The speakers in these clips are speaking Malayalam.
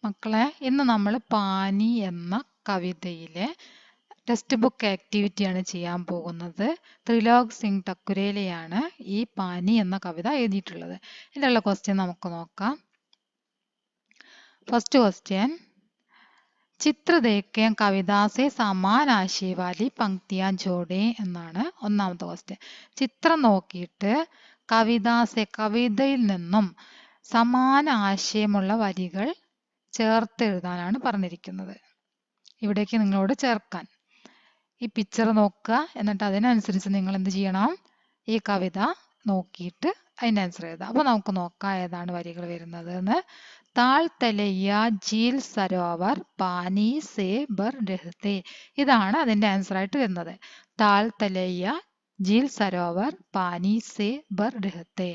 മക്കളെ, ഇന്ന് നമ്മൾ പാനി എന്ന കവിതയിലെ ടെക്സ്റ്റ് ബുക്ക് ആക്ടിവിറ്റിയാണ് ചെയ്യാൻ പോകുന്നത്. ത്രിലോക് സിംഗ് ടക്കുരേലയാണ് ഈ പാനി എന്ന കവിത എഴുതിയിട്ടുള്ളത്. ഇതിലുള്ള ക്വസ്റ്റ്യൻ നമുക്ക് നോക്കാം. ഫസ്റ്റ് ക്വസ്റ്റ്യൻ, ചിത്ര ദേഖേം കവിത സെ സമാൻ ആശയ വാലി പങ്ക്തിയാ ജോഡേ എന്നാണ് ഒന്നാമത്തെ ക്വസ്റ്റ്യൻ. ചിത്രം നോക്കിയിട്ട് കവിതയിൽ നിന്നും സമാന ആശയമുള്ള വരികൾ ചേർത്ത് എഴുതാനാണ് പറഞ്ഞിരിക്കുന്നത്. ഇവിടേക്ക് നിങ്ങളോട് ചേർക്കാൻ ഈ പിക്ചർ നോക്കുക, എന്നിട്ട് അതിനനുസരിച്ച് നിങ്ങൾ എന്ത് ചെയ്യണം, ഈ കവിത നോക്കിയിട്ട് അതിൻ്റെ ആൻസർ എഴുതാം. അപ്പോൾ നമുക്ക് നോക്കാം ഏതാണ് വരികൾ വരുന്നത് എന്ന്. താൾ തലയ്യ ജീൽ സരോവർ പാനി സേ ബർ രഹത്തെ, ഇതാണ് അതിൻ്റെ ആൻസർ ആയിട്ട് വരുന്നത്. താൾ തലയ്യ ജീൽ സരോവർ പാനി സേ ബർ രഹത്തെ.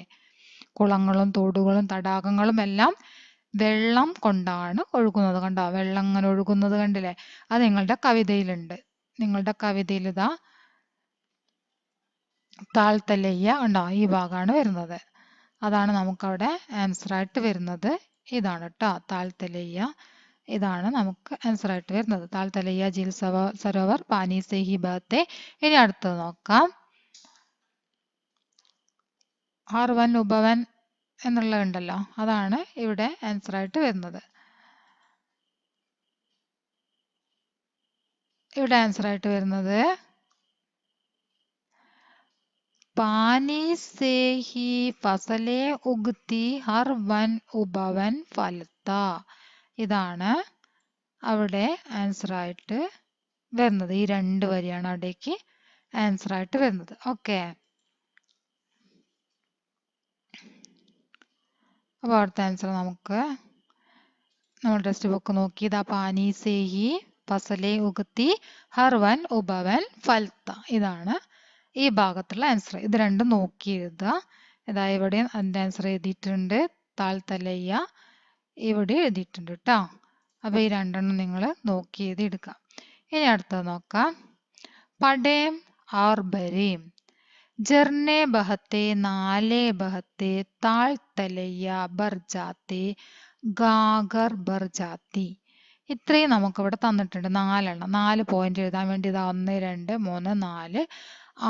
കുളങ്ങളും തോടുകളും തടാകങ്ങളും എല്ലാം വെള്ളം കൊണ്ടാണ് ഒഴുകുന്നത്. കണ്ടോ, വെള്ളം അങ്ങനെ ഒഴുകുന്നത് കണ്ടില്ലേ? അത് നിങ്ങളുടെ കവിതയിലുണ്ട്. നിങ്ങളുടെ കവിതയിൽ ഇതാ താഴ്ത്തലയ്യ ഉണ്ടോ, ഈ ഭാഗമാണ് വരുന്നത്. അതാണ് നമുക്കവിടെ ആൻസർ ആയിട്ട് വരുന്നത്. ഇതാണ് കേട്ടോ താഴ്ത്തലയ്യ, ഇതാണ് നമുക്ക് ആൻസർ ആയിട്ട് വരുന്നത്. താഴ്ത്തലയ്യ ജീൽ സരോവർ പാനി സേ ഹി ബഹത്തെ. ഇനി അടുത്തത് നോക്കാം. ആർവൻ ഉപവൻ എന്നുള്ളതുണ്ടല്ലോ, അതാണ് ഇവിടെ ആൻസർ ആയിട്ട് വരുന്നത്. ഇവിടെ ആൻസർ ആയിട്ട് വരുന്നത് പാനി സേ ഹി ഫസലേ ഉഗ്തി ഹർ വൻ ഉപവൻ ഫലത്ത. ഇതാണ് അവിടെ ആൻസർ ആയിട്ട് വരുന്നത്. ഈ രണ്ട് വരിയാണ് അവിടേക്ക് ആൻസർ ആയിട്ട് വരുന്നത്. ഓക്കെ, അപ്പോൾ അടുത്ത ആൻസർ നമുക്ക് നമ്മൾ ടെക്സ്റ്റ് ബുക്ക് നോക്കി. ഇതാ പാനി സേ ഹി ഫസലേ ഉഗ്തി ഹർ വൻ ഉപവൻ ഫലത്ത, ഇതാണ് ഈ ഭാഗത്തുള്ള ആൻസർ. ഇത് രണ്ടും നോക്കി എഴുതുക. ഇതാ ഇവിടെ അതിൻ്റെ ആൻസർ എഴുതിയിട്ടുണ്ട്. താഴ്ത്തലയ്യ ഇവിടെ എഴുതിയിട്ടുണ്ട് കേട്ടോ. അപ്പോൾ ഈ രണ്ടെണ്ണം നിങ്ങൾ നോക്കി എഴുതി എടുക്കാം. ഇനി അടുത്തത് നോക്കാം. പടേം ആർ ബരേം ജർനെ ബഹത്തെ നാലേ ബഹത്തെ താഴ്ത്തലയ്യ ബർ ജാത്തെ ഗാഗർ ബർ ജാത്തി. ഇത്രയും നമുക്കിവിടെ തന്നിട്ടുണ്ട്. 4 എണ്ണം, 4 പോയിന്റ് എഴുതാൻ വേണ്ടി ഇതാ 1 2 3 4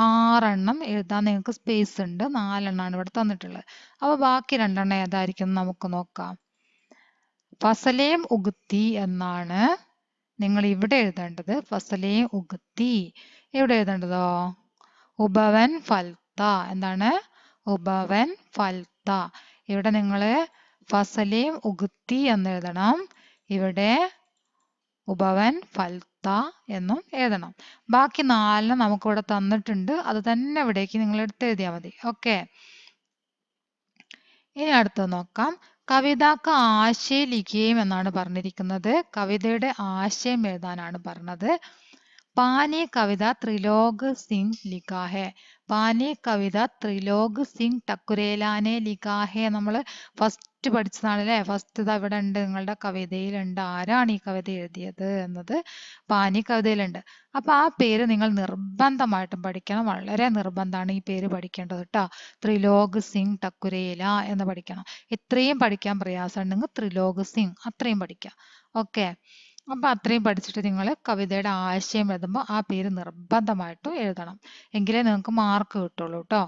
6 എണ്ണം എഴുതാൻ നിങ്ങൾക്ക് സ്പേസ് ഉണ്ട്. 4 എണ്ണമാണ് ഇവിടെ തന്നിട്ടുള്ളത്. അപ്പോൾ ബാക്കി 2 എണ്ണം ഏതായിരിക്കും നമുക്ക് നോക്കാം. ഫസലേം ഉഗ്തി എന്നാണ് നിങ്ങൾ ഇവിടെ എഴുതേണ്ടത്. ഫസലേം ഉഗ്തി. ഇവിടെ എഴുതേണ്ടതോ ഉപവൻ ഫൽത്ത. എന്താണ്? ഉപവൻ ഫൽത്ത. ഇവിടെ നിങ്ങൾ ഫസലേം ഉഗ്തി എന്ന് എഴുതണം. ഇവിടെ ഉപവൻ ഫൽത്ത എന്നും എഴുതണം. ബാക്കി 4 നമുക്കിവിടെ തന്നിട്ടുണ്ട്. അത് തന്നെ ഇവിടേക്ക് നിങ്ങൾ എടുത്ത് എഴുതിയാൽ മതി. ഓക്കെ, ഇനി അടുത്തത് നോക്കാം. കവിതക്ക് ആശയം ലിഖിയേം എന്നാണ് പറഞ്ഞിരിക്കുന്നത്. കവിതയുടെ ആശയം എഴുതാനാണ് പറഞ്ഞത്. പാനി കവിത ത്രിലോക് സിംഗ് ലിഖാ ഹെ. പാനി കവിത ത്രിലോക് സിംഗ് ടക്കുരേലാനെ ലിഖാ ഹെ. നമ്മൾ ഫസ്റ്റ് പഠിച്ചതാണല്ലേ. ഫസ്റ്റ് ഇത് ഇവിടെ ഉണ്ട്, നിങ്ങളുടെ കവിതയിലുണ്ട്. ആരാണ് ഈ കവിത എഴുതിയത് എന്നത് പാനി കവിതയിലുണ്ട്. അപ്പൊ ആ പേര് നിങ്ങൾ നിർബന്ധമായിട്ടും പഠിക്കണം. വളരെ നിർബന്ധമാണ് ഈ പേര് പഠിക്കേണ്ടത് കേട്ടോ. ത്രിലോക് സിംഗ് ടക്കുരേല എന്ന് പഠിക്കണം. ഇത്രയും പഠിക്കാൻ പ്രയാസമുണ്ടെങ്കിൽ ത്രിലോക് സിംഗ് അത്രയും പഠിക്കാം. ഓക്കെ, അപ്പൊ അത്രയും പഠിച്ചിട്ട് നിങ്ങൾ കവിതയുടെ ആശയം എഴുതുമ്പോൾ ആ പേര് നിർബന്ധമായിട്ടും എഴുതണം. എങ്കിലേ നിങ്ങൾക്ക് മാർക്ക് കിട്ടുള്ളൂ കേട്ടോ.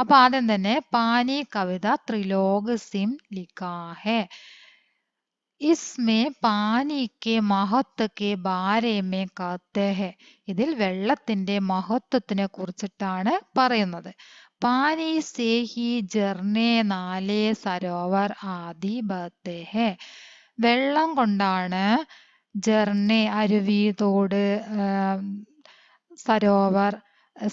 അപ്പൊ ആദ്യം തന്നെ പാനി കവിത ത്രിലോക് സിംഗ് ലിഖാ ഹെ. इसमें പാനി के महत्व के बारे में कहते हैं. ഇതിൽ വെള്ളത്തിന്റെ മഹത്വത്തിനെ കുറിച്ചിട്ടാണ് പറയുന്നത്. പാനി സേ ഹി ജർനെ നാലേ സരോവർ ആദി ബഹത്തെ ഹെ. വെള്ളം കൊണ്ടാണ് ജർനെ അരുവി, തോട്, സരോവർ,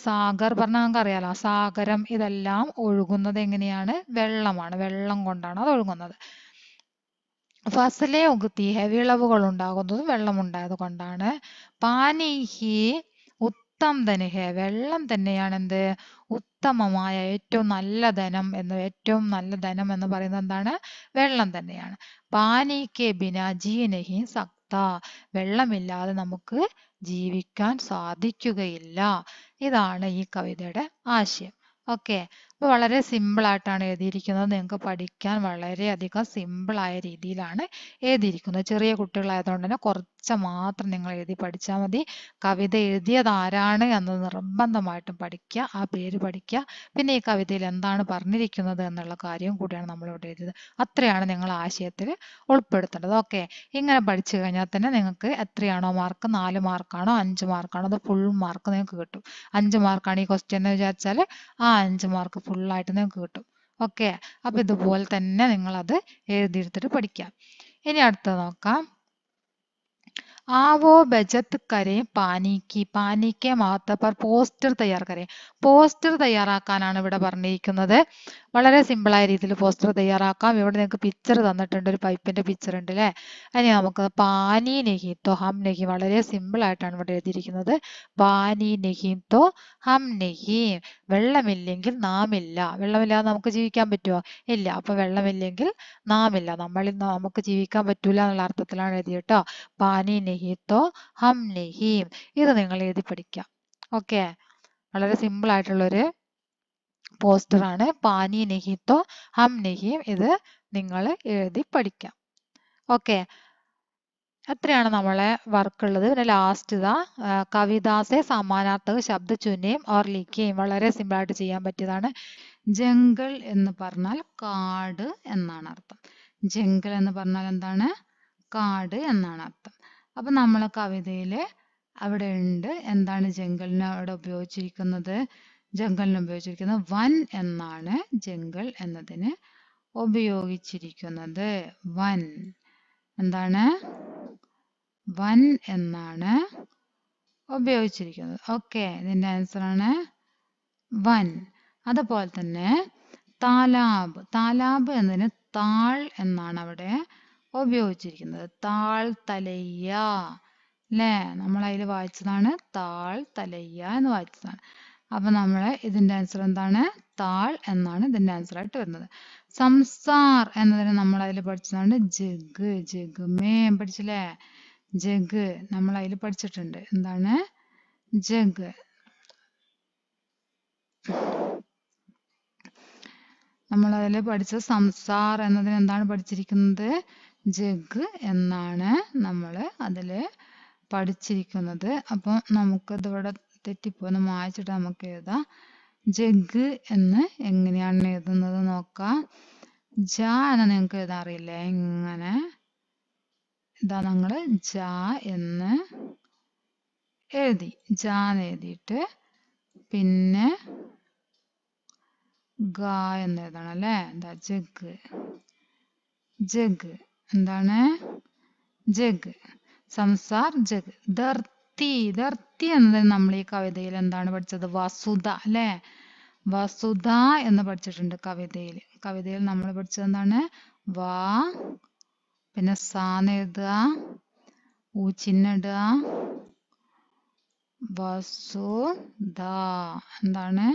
സാഗർ പറഞ്ഞാൽ നമുക്ക് അറിയാലോ, സാഗരം, ഇതെല്ലാം ഒഴുകുന്നത് എങ്ങനെയാണ്? വെള്ളമാണ്. വെള്ളം കൊണ്ടാണ് അത് ഒഴുകുന്നത്. ഫസലെ ഉഗ്തി ഹെ, വിളവുകൾ ഉണ്ടാകുന്നത് വെള്ളം ഉണ്ടായത് കൊണ്ടാണ്. പാനി ഹി ഉത്തം ധൻ ഹെ, വെള്ളം തന്നെയാണ് എന്ത്? ഉത്തമമായ ഏറ്റവും നല്ല ധനം എന്ന്. ഏറ്റവും നല്ല ധനം എന്ന് പറയുന്നത് എന്താണ്? വെള്ളം തന്നെയാണ്. പാനി കെ ബിന ജീ നഹി സക്ത. വെള്ളമില്ലാതെ നമുക്ക് ജീവിക്കാൻ സാധിക്കുകയില്ല. ഇതാണ് ഈ കവിതയുടെ ആശയം. ഓക്കെ, അപ്പോൾ വളരെ സിമ്പിളായിട്ടാണ് എഴുതിയിരിക്കുന്നത്. നിങ്ങൾക്ക് പഠിക്കാൻ വളരെയധികം സിമ്പിളായ രീതിയിലാണ് എഴുതിയിരിക്കുന്നത്. ചെറിയ കുട്ടികളായതുകൊണ്ട് തന്നെ കുറച്ച് മാത്രം നിങ്ങൾ എഴുതി പഠിച്ചാൽ മതി. കവിത എഴുതിയത് ആരാണ് എന്ന് നിർബന്ധമായിട്ടും പഠിക്കുക, ആ പേര് പഠിക്കുക. പിന്നെ ഈ കവിതയിൽ എന്താണ് പറഞ്ഞിരിക്കുന്നത് എന്നുള്ള കാര്യവും കൂടിയാണ് നമ്മളിവിടെ എഴുതിയത്. അത്രയാണ് നിങ്ങൾ ആശയത്തിൽ ഉൾപ്പെടുത്തേണ്ടത്. ഓക്കെ, ഇങ്ങനെ പഠിച്ചു കഴിഞ്ഞാൽ തന്നെ നിങ്ങൾക്ക് എത്രയാണോ മാർക്ക്, 4 മാർക്കാണോ 5 മാർക്കാണോ, അത് ഫുൾ മാർക്ക് നിങ്ങൾക്ക് കിട്ടും. 5 മാർക്കാണ് ഈ ക്വസ്റ്റ്യൻ എന്ന് വിചാരിച്ചാൽ ആ 5 മാർക്ക് ഫുള്ളായിട്ട് നിങ്ങൾക്ക് കിട്ടും. ഓക്കെ, അപ്പൊ ഇതുപോലെ തന്നെ നിങ്ങൾ അത് എഴുതിയെടുത്തിട്ട് പഠിക്കാം. ഇനി അടുത്തത് നോക്കാം. आवो बचत करें पानी की, पानी के महत्व पर പോസ്റ്റർ തയ്യാർ കരേ. പോസ്റ്റർ തയ്യാറാക്കാനാണ് ഇവിടെ പറഞ്ഞിരിക്കുന്നത്. വളരെ സിമ്പിളായ രീതിയിൽ പോസ്റ്റർ തയ്യാറാക്കാം. ഇവിടെ നിങ്ങൾക്ക് പിക്ചർ തന്നിട്ടുണ്ട്, ഒരു പൈപ്പിന്റെ പിക്ചർ ഉണ്ട് അല്ലേ. ഇനി നമുക്ക് പാനി നഹി തോ ഹം നഹി, വളരെ സിമ്പിൾ ആയിട്ടാണ് ഇവിടെ എഴുതിയിരിക്കുന്നത്. പാനി നഹി തോ ഹം നഹി, വെള്ളമില്ലെങ്കിൽ നാം ഇല്ല. വെള്ളമില്ലാതെ നമുക്ക് ജീവിക്കാൻ പറ്റുമോ? ഇല്ല. അപ്പൊ വെള്ളമില്ലെങ്കിൽ നാം ഇല്ല, നമുക്ക് ജീവിക്കാൻ പറ്റൂല എന്നുള്ള അർത്ഥത്തിലാണ് എഴുതിയത് കേട്ടോ. പാനി നഹി തോ ഹം നഹി, ഇത് നിങ്ങൾ എഴുതി പഠിക്കാം. ഓക്കെ, വളരെ സിമ്പിൾ ആയിട്ടുള്ളൊരു പോസ്റ്റർ ആണ്. പാനി നഹി തോ ഹം നഹി, ഇത് നിങ്ങൾ എഴുതി പഠിക്കാം. ഓക്കെ, അത്രയാണ് നമ്മളെ വർക്ക് ഉള്ളത്. പിന്നെ ലാസ്റ്റ് ഇതാ കവിതാസെ സമാനാർത്ഥക ശബ്ദ ചുനേം ഓർ ലിഖേം, വളരെ സിമ്പിൾ ആയിട്ട് ചെയ്യാൻ പറ്റിയതാണ്. ജംഗൾ എന്ന് പറഞ്ഞാൽ കാട് എന്നാണ് അർത്ഥം. ജംഗൾ എന്ന് പറഞ്ഞാൽ എന്താണ്? കാട് എന്നാണ് അർത്ഥം. അപ്പൊ നമ്മളെ കവിതയില് അവിടെ ഉണ്ട് എന്താണ് ജംഗലിന് അവിടെ ഉപയോഗിച്ചിരിക്കുന്നത്? ജംഗലിന് ഉപയോഗിച്ചിരിക്കുന്നത് വൻ എന്നാണ്. ജംഗൾ എന്നതിന് ഉപയോഗിച്ചിരിക്കുന്നത് വൻ. എന്താണ്? വൻ എന്നാണ് ഉപയോഗിച്ചിരിക്കുന്നത്. ഓക്കെ, ഇതിന്റെ ആൻസർ ആണ് വൻ. അതുപോലെ തന്നെ താലാബ്, താലാബ് എന്നതിന് താൾ എന്നാണ് അവിടെ ഉപയോഗിച്ചിരിക്കുന്നത്. താൾ തലയ്യ അല്ലേ, നമ്മൾ അതിൽ വായിച്ചതാണ് താൾ തലയ്യ എന്ന് വായിച്ചതാണ്. അപ്പൊ നമ്മള് ഇതിന്റെ ആൻസർ എന്താണ്? താൾ എന്നാണ് ഇതിന്റെ ആൻസർ ആയിട്ട് വരുന്നത്. സംസാർ എന്നതിന് നമ്മൾ അതിൽ പഠിച്ചതാണ് ജഗ്, ജഗ്മേം പഠിച്ചില്ലേ? ജഗ് നമ്മൾ അതിൽ പഠിച്ചിട്ടുണ്ട്. എന്താണ്? ജഗ്. നമ്മൾ അതിൽ പഠിച്ച സംസാർ എന്നതിന് എന്താണ് പഠിച്ചിരിക്കുന്നത്? ജഗ് എന്നാണ് നമ്മൾ അതിൽ പഠിച്ചിരിക്കുന്നത്. അപ്പം നമുക്കത് ഇവിടെ തെറ്റിപ്പോന്ന് മായ്ച്ചിട്ട് നമുക്ക് എഴുതാം. ജഗ് എന്ന് എങ്ങനെയാണ് എഴുതുന്നത് നോക്കാം. ജ എന്ന് നിങ്ങൾക്ക് എഴുതാൻ അറിയില്ലേ? ഇങ്ങനെ ഇതാ നിങ്ങൾ ജ എന്ന് എഴുതി, ജ എന്ന് എഴുതിയിട്ട് പിന്നെ ഗ എന്ന് എഴുതണം അല്ലേ. എന്താ ജഗ്, ജഗ് എന്താണ്? ജഗ്. സംസാർ ജഗ്. ധർത്തി, ധർത്തി എന്നതിന് നമ്മൾ ഈ കവിതയിൽ എന്താണ് പഠിച്ചത്? വസുധ അല്ലേ. വസുധ എന്ന് പഠിച്ചിട്ടുണ്ട് കവിതയിൽ. കവിതയിൽ നമ്മൾ പഠിച്ചത് എന്താണ്? വാ, പിന്നെ സാന്ന് എഴുതുക, ഊ ചിഹ്നിടുക, വസുധ. എന്താണ്?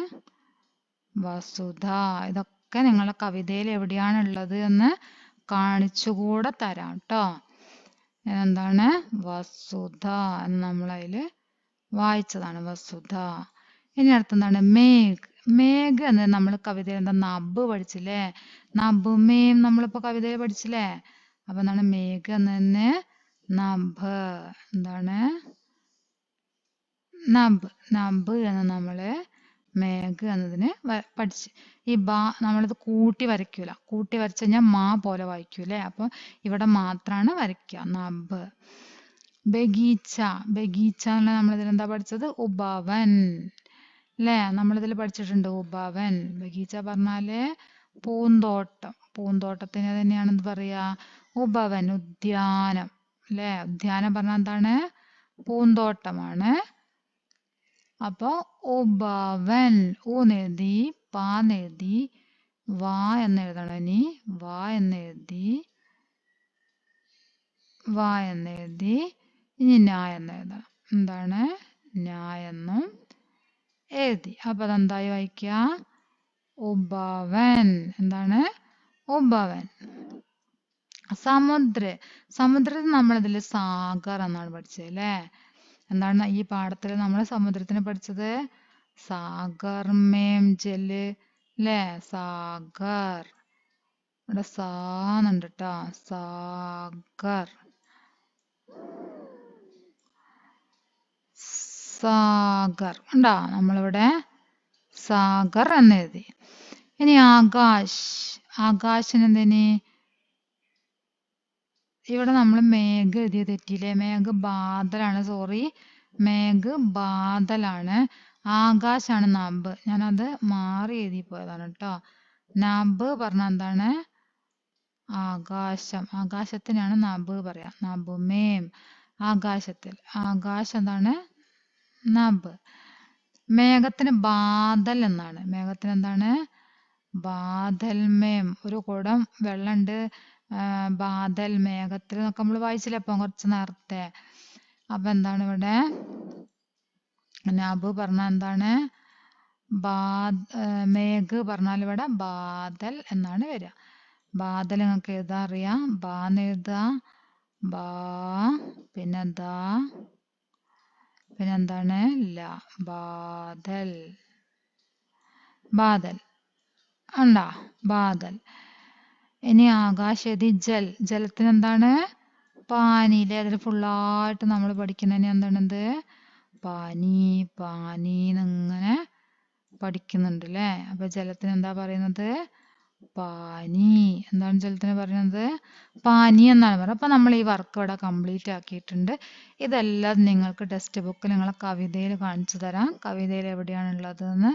വസുധ. ഇതൊക്കെ നിങ്ങളുടെ കവിതയിൽ എവിടെയാണ് ഉള്ളത് എന്ന് കാണിച്ചുകൂടെ തരാം കേട്ടോ. എന്താണ്? വസുധ എന്ന് നമ്മൾ അതിൽ വായിച്ചതാണ്, വസുധ. ഇനി അടുത്തെന്താണ്? മേഘ്. മേഘ് എന്ന് നമ്മൾ കവിതയിൽ എന്താ? നബ് പഠിച്ചില്ലേ? നബുമേം നമ്മളിപ്പോ കവിതയിൽ പഠിച്ചില്ലേ? അപ്പൊ എന്താണ്? മേഘ് എന്നതിന് നഭ്. എന്താണ്? നബ്. നബ് എന്ന് നമ്മള് മേഘ് എന്നതിന് പഠിച്ച്. ഈ ബ നമ്മളിത് കൂട്ടി വരയ്ക്കൂല, കൂട്ടി വരച്ചു കഴിഞ്ഞാൽ മാ പോലെ വായിക്കൂലേ. അപ്പൊ ഇവിടെ മാത്രാണ് വരയ്ക്കുക, നബ്. ബഗീച്ച, ബഗീച്ച എന്നുള്ള നമ്മളിതിൽ എന്താ പഠിച്ചത്? ഉപവൻ അല്ലേ. നമ്മളിതിൽ പഠിച്ചിട്ടുണ്ട് ഉപവൻ. ബഗീച്ച പറഞ്ഞാല് പൂന്തോട്ടം. പൂന്തോട്ടത്തിന് തന്നെയാണ് എന്ത് പറയാ? ഉപവൻ, ഉദ്യാനം അല്ലേ. ഉദ്യാനം പറഞ്ഞാൽ എന്താണ്? പൂന്തോട്ടമാണ്. അപ്പൊ ഉപവൻ, ഊന്നെഴുതി, പാന്നെഴുതി, വാ എന്ന് എഴുതണം. ഇനി വാ എന്ന് എഴുതി, വാ എന്ന് എഴുതി, ഇനി ഞാ എന്ന് എഴുതണം. എന്താണ്? ഞാ എന്നും എഴുതി. അപ്പൊ അതെന്തായി വായിക്കുക? ഉപവൻ. എന്താണ്? ഉപവൻ. സമുദ്ര, സമുദ്രത്തിൽ നമ്മളിതിൽ സാഗർ എന്നാണ് പഠിച്ചത് അല്ലേ. എന്താണ് ഈ പാഠത്തിൽ നമ്മൾ സമുദ്രത്തിന് പഠിച്ചത്? സാഗർ മേം ജല് അല്ലേ? സാഗർ. ഇവിടെ സാന്നുണ്ട് ട്ടോ. സാഗർ. സാഗർ. ഉണ്ടോ? നമ്മളിവിടെ സാഗർ എന്ന് എഴുതി. ഇനി ആകാശ്. ആകാശിന് എന്തിന്? ഇവിടെ നമ്മൾ മേഘ എഴുതിയ തെറ്റിയില്ലേ? മേഘ ബാദലാണ്. സോറി, മേഘ ബാദലാണ്. ആകാശാണ് നബ്. ഞാനത് മാറി എഴുതി പോയതാണ് കേട്ടോ. നബ് പറഞ്ഞ എന്താണ്? ആകാശം. ആകാശത്തിനാണ് നബ് പറയാ. നബ് മേം. ആകാശത്തിൽ. ആകാശം എന്താണ്? നബ്. മേഘത്തിന് ബാദൽ എന്നാണ്. മേഘത്തിന് എന്താണ്? ബാദൽ മേം. ഒരു കുടം വെള്ളമുണ്ട് ബാദൽ മേഘത്തിൽ എന്നൊക്കെ നമ്മൾ വായിച്ചില്ല ഇപ്പം കുറച്ച് നേരത്തെ. അപ്പൊ എന്താണ് ഇവിടെ? നബ് പറഞ്ഞ എന്താണ്? മേഘ് പറഞ്ഞാൽ ഇവിടെ ബാദൽ എന്നാണ് വരിക. ബാദൽ നിങ്ങൾക്ക് എഴുതാൻ അറിയാം. ബാന്ന് എഴുതുക. ബാ പിന്നെ ദാ പിന്നെന്താണ്? ല. ബാദൽ. ബാദൽ ഉണ്ടോ? ബാദൽ. ഇനി ആകാശതി ജൽ. ജലത്തിന് എന്താണ്? പാനിയിലെ അതിൽ ഫുള്ളായിട്ട് നമ്മൾ പഠിക്കുന്നതിന് എന്താണത്? പാനി പാനി എന്നിങ്ങനെ പഠിക്കുന്നുണ്ട് അല്ലേ? അപ്പൊ ജലത്തിന് എന്താ പറയുന്നത്? പാനി. എന്താണ് ജലത്തിന് പറയുന്നത്? പാനി എന്നാണ് പറയുന്നത്. അപ്പൊ നമ്മൾ ഈ വർക്ക് ഇവിടെ കംപ്ലീറ്റ് ആക്കിയിട്ടുണ്ട്. ഇതെല്ലാം നിങ്ങൾക്ക് ടെക്സ്റ്റ് ബുക്കിൽ നിങ്ങളെ കവിതയിൽ കാണിച്ചു തരാം. കവിതയിൽ എവിടെയാണുള്ളത് എന്ന്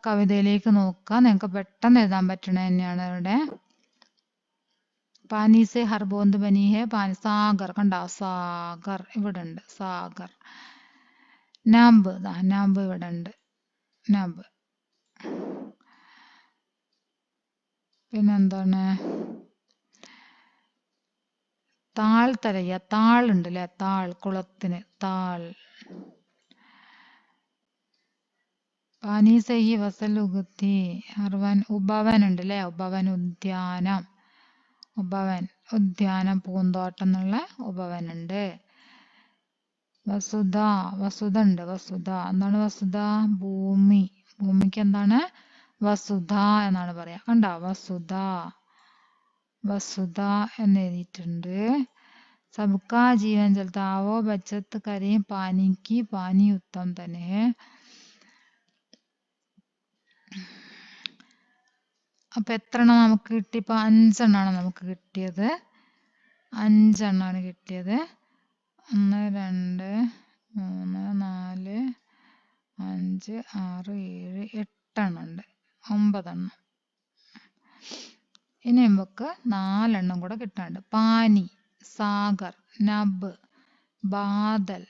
കവിതയിലേക്ക് നോക്കുക. നിങ്ങൾക്ക് പെട്ടെന്ന് എഴുതാൻ പറ്റണ തന്നെയാണ് ഇവിടെ. പാനി സെ ഹർ ബോന്ദ് ബനി ഹെ പാനി. സാഗർ കണ്ടോ? സാഗർ ഇവിടെ ഉണ്ട്. സാഗർ. നബ്. നബ് ഇവിടെ ഉണ്ട്. നബ്. പിന്നെന്താണ്? താൾ തരയ. താൾ ഉണ്ട് അല്ലെ? താൾ. കുളത്തിന് താൾ. പാനി സെ ഹി വസൽ ഉഗത്തി ഹർവൻ. ഉപവൻ ഉണ്ട് അല്ലെ? ഉപവൻ ഉദ്യാനം. ഉപവൻ ഉദ്യാനം പൂന്തോട്ടം എന്നുള്ള ഉപവൻ ഉണ്ട്. വസുധ. വസുധ ഉണ്ട്. വസുധ എന്താണ്? വസുധ ഭൂമി. ഭൂമിക്ക് എന്താണ്? വസുധ എന്നാണ് പറയാ. കണ്ടോ? വസുധ. വസുധ എന്ന് എഴുതിയിട്ടുണ്ട്. സബ്കാ ജീവൻ ചലത്താ വോ ബച്ചത്ത് കരേം പാനിക്ക്. പാനി ഉത്തം തന്നെ. അപ്പൊ എത്ര എണ്ണം നമുക്ക് കിട്ടി? ഇപ്പൊ 5 എണ്ണമാണ് നമുക്ക് കിട്ടിയത്. 5 എണ്ണമാണ് കിട്ടിയത്. 1 2 3 4 5 6 7 8 എണ്ണം ഉണ്ട്. 9 എണ്ണം. ഇനി നമുക്ക് 4 എണ്ണം കൂടെ കിട്ടാണ്ട്. പാനി, സാഗർ, നബ്, ബാദൽ,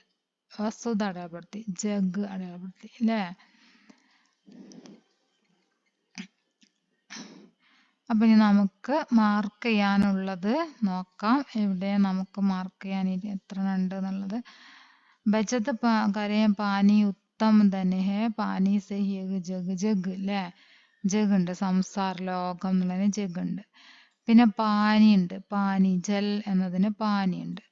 വസുധ അടയാളപ്പെടുത്തി, ജഗ് അടയാളപ്പെടുത്തി അല്ലേ? അപ്പൊ ഇനി നമുക്ക് മാർക്ക് ചെയ്യാനുള്ളത് നോക്കാം. എവിടെ നമുക്ക് മാർക്ക് ചെയ്യാൻ എത്ര ഉണ്ട് എന്നുള്ളത്. ബച്ചത്ത് കരയും പാനി ഉത്തം തന്നെ ഹേ. പാനി സെ ജഗ്. ജഗ് അല്ലേ? ജഗ് ഉണ്ട്. സംസാർ ലോകം എന്നുള്ളതിന് ജഗ് ഉണ്ട്. പിന്നെ പാനി ഉണ്ട്. പാനി ജൽ എന്നതിന് പാനി ഉണ്ട്.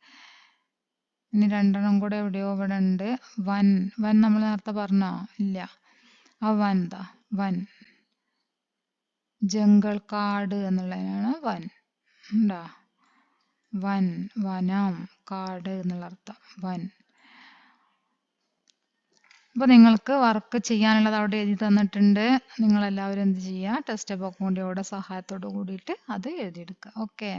ഇനി 2 എണ്ണം കൂടെ എവിടെയോ ഇവിടെ ഉണ്ട്. വൻ. വൻ നമ്മൾ നേരത്തെ പറഞ്ഞോ? ഇല്ല. ആ വൻ ദാ വൻ. ജംഗൾ കാട് എന്നുള്ളതിനാണ് വൻ. ഉണ്ടാ? വൻ വനം കാട് എന്നുള്ള അർത്ഥം. വൻ. അപ്പൊ നിങ്ങൾക്ക് വർക്ക് ചെയ്യാനുള്ളത് അവിടെ എഴുതി തന്നിട്ടുണ്ട്. നിങ്ങൾ എല്ലാവരും എന്ത് ചെയ്യുക? ടെക്സ്റ്റ് ബുക്കിന്റെ സഹായത്തോട് കൂടിയിട്ട് അത് എഴുതിയെടുക്കുക. ഓക്കെ.